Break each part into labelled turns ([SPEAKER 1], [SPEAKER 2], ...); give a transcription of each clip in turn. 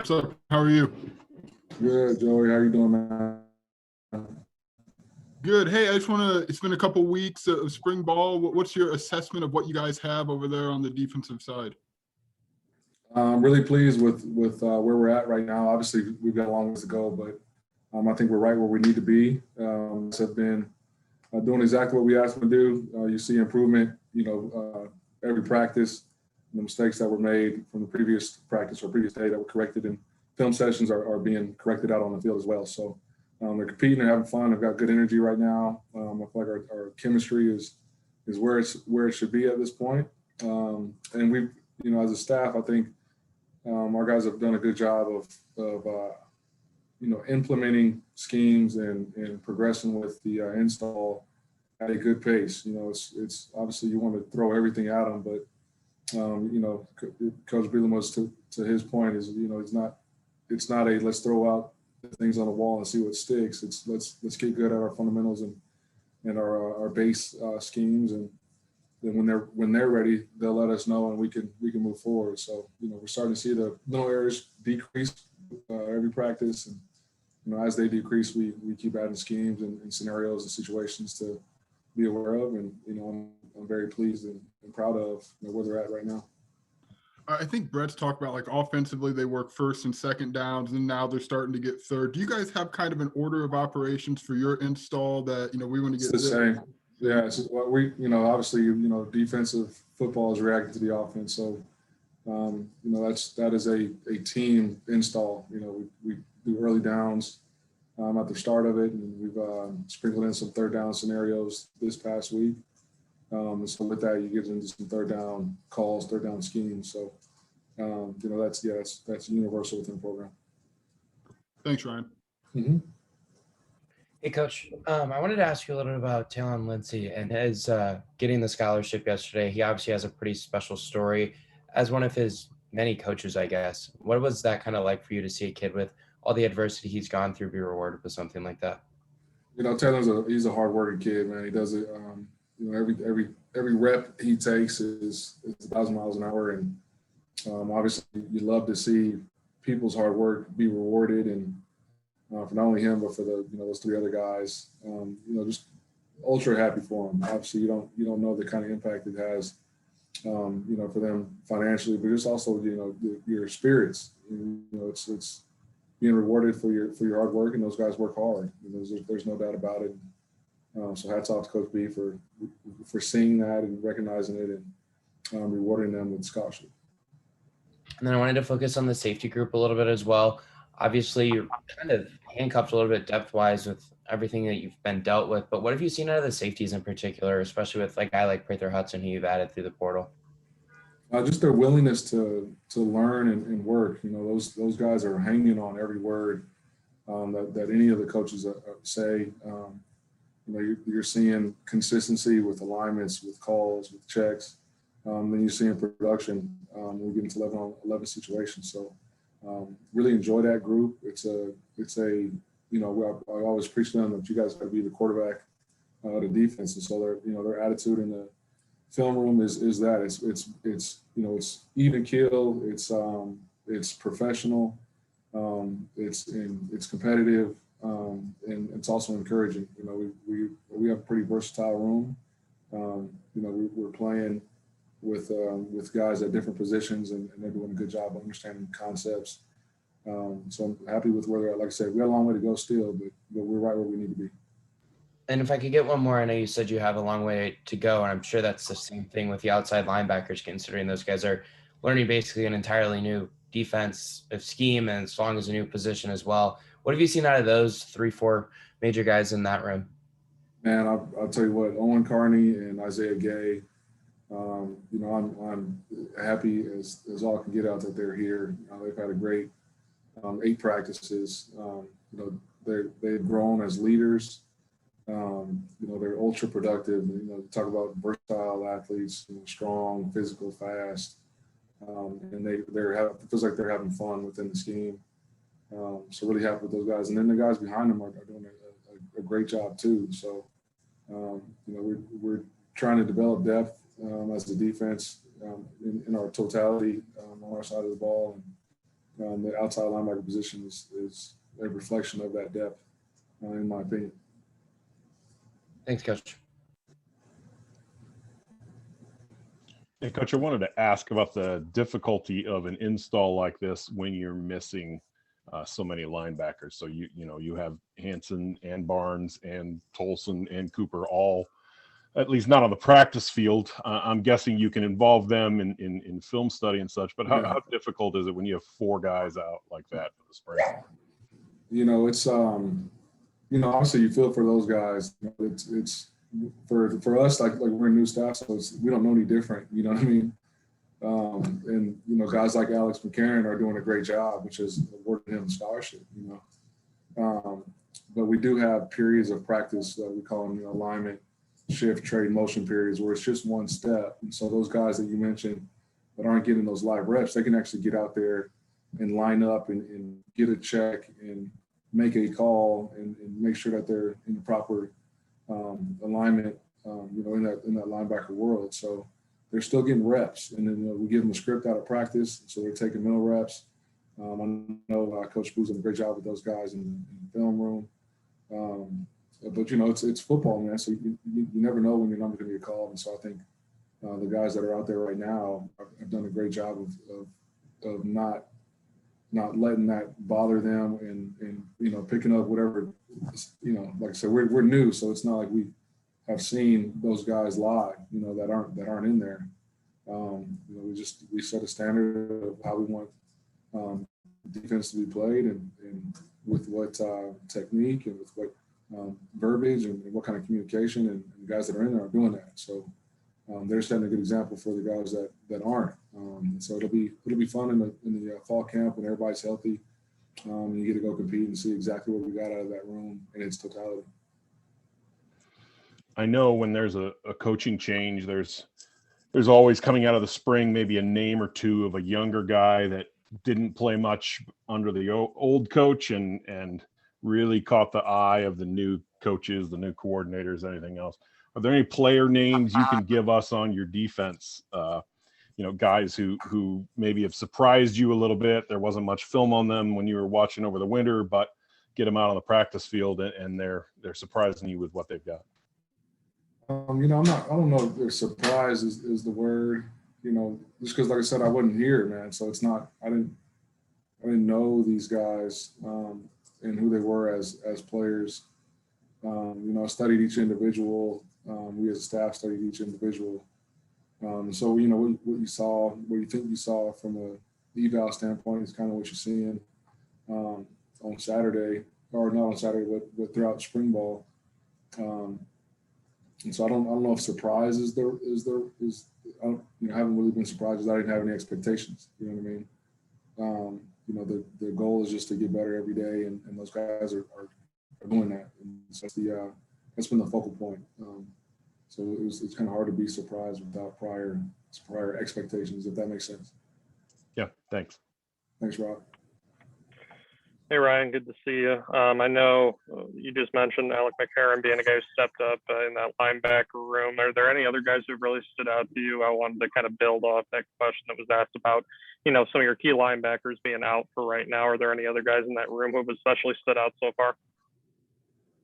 [SPEAKER 1] What's up? How are you?
[SPEAKER 2] Good, Joey. How you doing, man?
[SPEAKER 1] Good. Hey, I just want to, it's been a couple weeks of spring ball. What's your assessment of what you guys have over there on the defensive side?
[SPEAKER 2] I'm really pleased with where we're at right now. Obviously, we've got a long ways to go, but I think we're right where we need to be. Have been doing exactly what we asked them to do. You see improvement, every practice. The mistakes that were made from the previous practice or previous day that were corrected in film sessions are being corrected out on the field as well. So they're competing, they're having fun. They've got good energy right now. I feel like our chemistry is where it should be at this point. And we, as a staff, I think our guys have done a good job of implementing schemes and progressing with the install at a good pace. It's obviously you want to throw everything at them, but Coach Bielema, to his point, is it's not a let's throw out things on the wall and see what sticks. It's let's get good at our fundamentals and our base schemes, and then when they're ready, they'll let us know and we can move forward. So we're starting to see the little errors decrease every practice, and as they decrease, we keep adding schemes and scenarios and situations to be aware of, and I'm very pleased and proud of where they're at right now.
[SPEAKER 1] I think Brett's talked about, like, offensively they work first and second downs, and now they're starting to get third. Do you guys have kind of an order of operations for your install that we want to get?
[SPEAKER 2] It's the same. Yeah, it's what we obviously defensive football is reacting to the offense, so that is a team install. We do early downs at the start of it, and we've sprinkled in some third down scenarios this past week. And so with that, you get into some third down calls, third down schemes. So that's universal within the program.
[SPEAKER 1] Thanks, Ryan.
[SPEAKER 2] Mm-hmm.
[SPEAKER 3] Hey, Coach. I wanted to ask you a little bit about Talon Lindsay and his getting the scholarship yesterday. He obviously has a pretty special story as one of his many coaches, I guess. What was that kind of like for you to see a kid with all the adversity he's gone through be rewarded with something like that?
[SPEAKER 2] Talon's he's a hard-working kid, man. He does it. Every rep he takes is 1,000 miles an hour, and obviously you love to see people's hard work be rewarded, and for not only him but for the those three other guys. Just ultra happy for him. Obviously, you don't know the kind of impact it has, for them financially, but it's also your spirits. It's being rewarded for your hard work, and those guys work hard. There's no doubt about it. So hats off to Coach B for seeing that and recognizing it and rewarding them with scholarship.
[SPEAKER 3] And then I wanted to focus on the safety group a little bit as well. Obviously, you're kind of handcuffed a little bit depth-wise with everything that you've been dealt with. But what have you seen out of the safeties in particular, especially with a guy like Prather Hudson, who you've added through the portal?
[SPEAKER 2] Just their willingness to learn and work. Those guys are hanging on every word that any of the coaches say. You're seeing consistency with alignments, with calls, with checks. Then you see in production when we get into 11 on 11 situations. So really enjoy that group. I always preach to them that you guys got to be the quarterback of the defense. And so their attitude in the film room is that it's even keel. It's professional. It's competitive. And it's also encouraging. We have a pretty versatile room. We're playing with guys at different positions, and they're doing a good job of understanding concepts. So I'm happy with where they're at. Like I said, we got a long way to go still, but we're right where we need to be.
[SPEAKER 3] And if I could get one more, I know you said you have a long way to go, and I'm sure that's the same thing with the outside linebackers, considering those guys are learning basically an entirely new defensive scheme and as long as a new position as well. What have you seen out of those 3-4 major guys in that room?
[SPEAKER 2] Man, I'll tell you what, Owen Carney and Isaiah Gay, I'm happy as all can get out that they're here. They've had a great 8 practices. They've grown as leaders. They're ultra productive. Talk about versatile athletes, strong, physical, fast, and it feels like they're having fun within the scheme. So really happy with those guys, and then the guys behind them are doing a great job too. So we're trying to develop depth as the defense in our totality on our side of the ball, the outside linebacker position is a reflection of that depth, in my opinion.
[SPEAKER 3] Thanks, Coach.
[SPEAKER 4] Hey, Coach, I wanted to ask about the difficulty of an install like this when you're missing so many linebackers. So you have Hanson and Barnes and Tolson and Cooper all, at least not on the practice field. I'm guessing you can involve them in film study and such. But how difficult is it when you have 4 guys out like that for the spring?
[SPEAKER 2] It's obviously you feel for those guys. It's for us, like we're a new staff, so we don't know any different. You know what I mean? And guys like Alex McCarron are doing a great job, which is awarding him a scholarship. But we do have periods of practice that we call them alignment, shift, trade, motion periods, where it's just one step. And so those guys that you mentioned that aren't getting those live reps, they can actually get out there and line up and get a check and make a call and make sure that they're in the proper alignment, in that linebacker world. So they're still getting reps, and then we give them a script out of practice, so they're taking mental reps. I know Coach Boo's done a great job with those guys in the film room. But it's football, man. So you never know when your number's going to get called, and so I think the guys that are out there right now have done a great job of not letting that bother them and picking up whatever, like I said, we're new, so it's not like we have seen those guys live, that aren't in there. We set a standard of how we want defense to be played and with what technique and with what verbiage and what kind of communication, and the guys that are in there are doing that. So they're setting a good example for the guys that aren't. So it'll be fun in the fall camp when everybody's healthy. And you get to go compete and see exactly what we got out of that room in its totality.
[SPEAKER 4] I know when there's a coaching change, there's always coming out of the spring maybe a name or two of a younger guy that didn't play much under the old coach and really caught the eye of the new coaches, the new coordinators, anything else. Are there any player names you can give us on your defense? Guys who maybe have surprised you a little bit. There wasn't much film on them when you were watching over the winter, but get them out on the practice field and they're surprising you with what they've got.
[SPEAKER 2] I don't know if they're surprised is the word, just because, like I said, I wasn't here, man. So it's not, I didn't know these guys and who they were as players. I studied each individual. We as a staff studied each individual. So, what you think you saw from a eval standpoint is kind of what you're seeing on Saturday, or not on Saturday, but throughout spring ball. And so I don't know if surprise is I haven't really been surprised because I didn't have any expectations. You know what I mean? The goal is just to get better every day, and those guys are doing that. And so that's been the focal point. So it's kind of hard to be surprised without prior expectations, if that makes sense.
[SPEAKER 4] Yeah, thanks.
[SPEAKER 2] Thanks, Rob.
[SPEAKER 5] Hey, Ryan, good to see you. I know you just mentioned Alec McCarron being a guy who stepped up in that linebacker room. Are there any other guys who really stood out to you? I wanted to kind of build off that question that was asked about, some of your key linebackers being out for right now. Are there any other guys in that room who have especially stood out so far?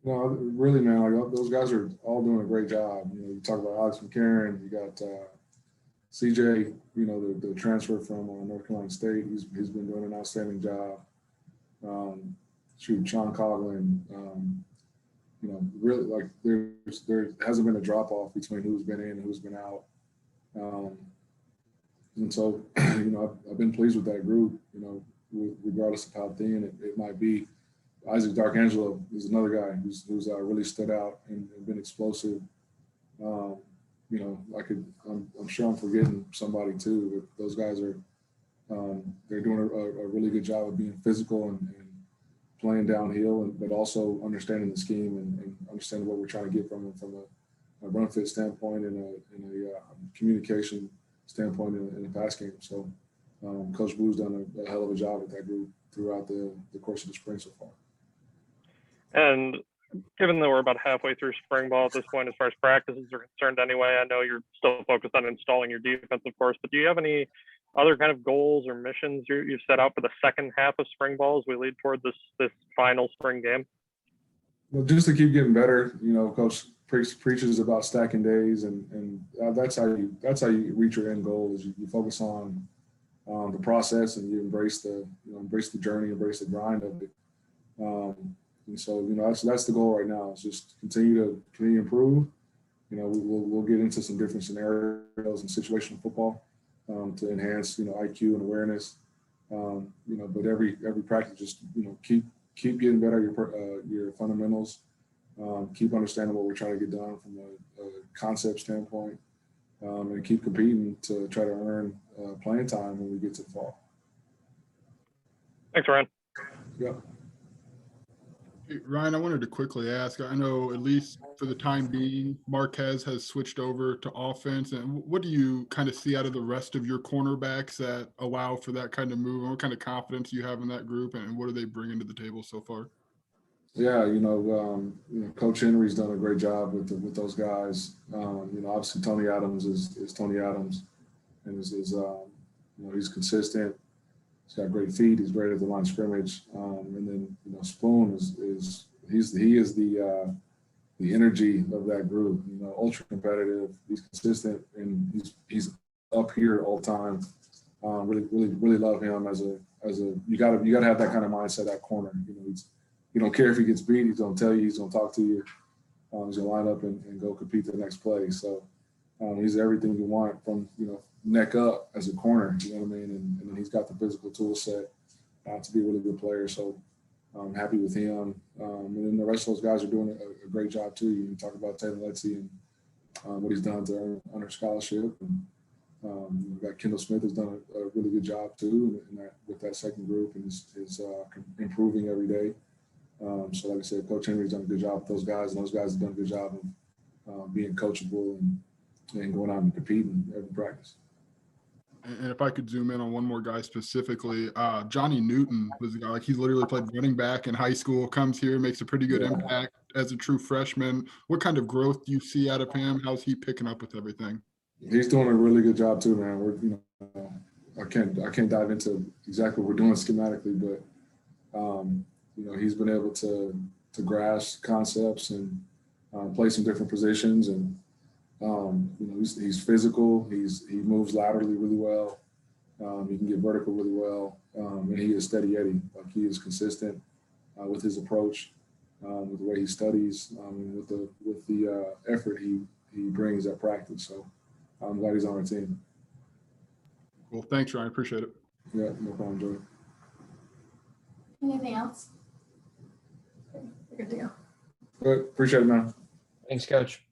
[SPEAKER 2] No, really, man. Like, those guys are all doing a great job. You talk about Alex McCarron. You got CJ. The transfer from North Carolina State. He's been doing an outstanding job. Sean Coughlin. Really, like there hasn't been a drop off between who's been in and who's been out. And so, I've been pleased with that group. Regardless of how thin it might be. Isaac Darkangelo is another guy who's really stood out and been explosive. I'm sure I'm forgetting somebody too, but those guys are they're doing a really good job of being physical and playing downhill, but also understanding the scheme and understanding what we're trying to get from them from a run fit standpoint and a communication standpoint in the pass game. So Coach Blue's done a hell of a job with that group throughout the course of the spring so far.
[SPEAKER 5] And given that we're about halfway through spring ball at this point, as far as practices are concerned anyway, I know you're still focused on installing your defense, of course, but do you have any other kind of goals or missions you've set out for the second half of spring ball as we lead toward this final spring game?
[SPEAKER 2] Well, just to keep getting better, you know, Coach preaches about stacking days, and that's how you reach your end goal. Is you focus on the process, and you embrace the journey, embrace the grind of it. And so, you know, that's the goal right now. Is just continue to improve. You know, we'll get into some different scenarios in situational football to enhance, you know, IQ and awareness. You know, but every practice, just, you know, keep getting better at your fundamentals. Keep understanding what we're trying to get done from a concept standpoint, and keep competing to try to earn playing time when we get to the fall.
[SPEAKER 5] Thanks, Ryan.
[SPEAKER 2] Yeah.
[SPEAKER 1] Hey, Ryan, I wanted to quickly ask, I know at least for the time being, Marquez has switched over to offense. And what do you kind of see out of the rest of your cornerbacks that allow for that kind of move? And what kind of confidence do you have in that group? And what are they bringing to the table so far?
[SPEAKER 2] Yeah, you know, Coach Henry's done a great job with those guys. You know, obviously Tony Adams is Tony Adams, and you know, he's consistent. He's got great feet. He's great at the line of scrimmage. And then, you know, Spoon is the energy of that group. You know, ultra competitive. He's consistent, and he's up here all the time. Really love him as a you gotta have that kind of mindset at corner. You know, you don't care if he gets beat. He's gonna tell you. He's gonna talk to you. He's gonna line up and go compete the next play. So he's everything you want from, you know, neck up as a corner. You know what I mean? And then he's got the physical tool set to be a really good player. So I'm happy with him. And then the rest of those guys are doing a great job too. You talk about Taylor Letzi and what he's done to earn a scholarship. And you've got Kendall Smith has done a really good job too with that second group, and is improving every day. So like I said, Coach Henry's done a good job with those guys, and those guys have done a good job of being coachable and going out and competing every practice.
[SPEAKER 1] And if I could zoom in on one more guy specifically, Johnny Newton was a guy, like, he literally played running back in high school, comes here, makes a pretty good impact as a true freshman. What kind of growth do you see out of him? How's he picking up with everything?
[SPEAKER 2] He's doing a really good job too, man. We're, you know, I can't dive into exactly what we're doing schematically, but you know, he's been able to grasp concepts and play some different positions, and you know, he's physical. He moves laterally really well. He can get vertical really well, and he is steady Eddie. Like, he is consistent with his approach, with the way he studies, with the effort he brings at practice. So I'm glad he's on our team.
[SPEAKER 1] Well, thanks, Ryan. Appreciate it.
[SPEAKER 2] Yeah, no problem, Joey.
[SPEAKER 6] Anything else? Okay, we're good to go.
[SPEAKER 2] Good. Appreciate it, man.
[SPEAKER 3] Thanks, Coach.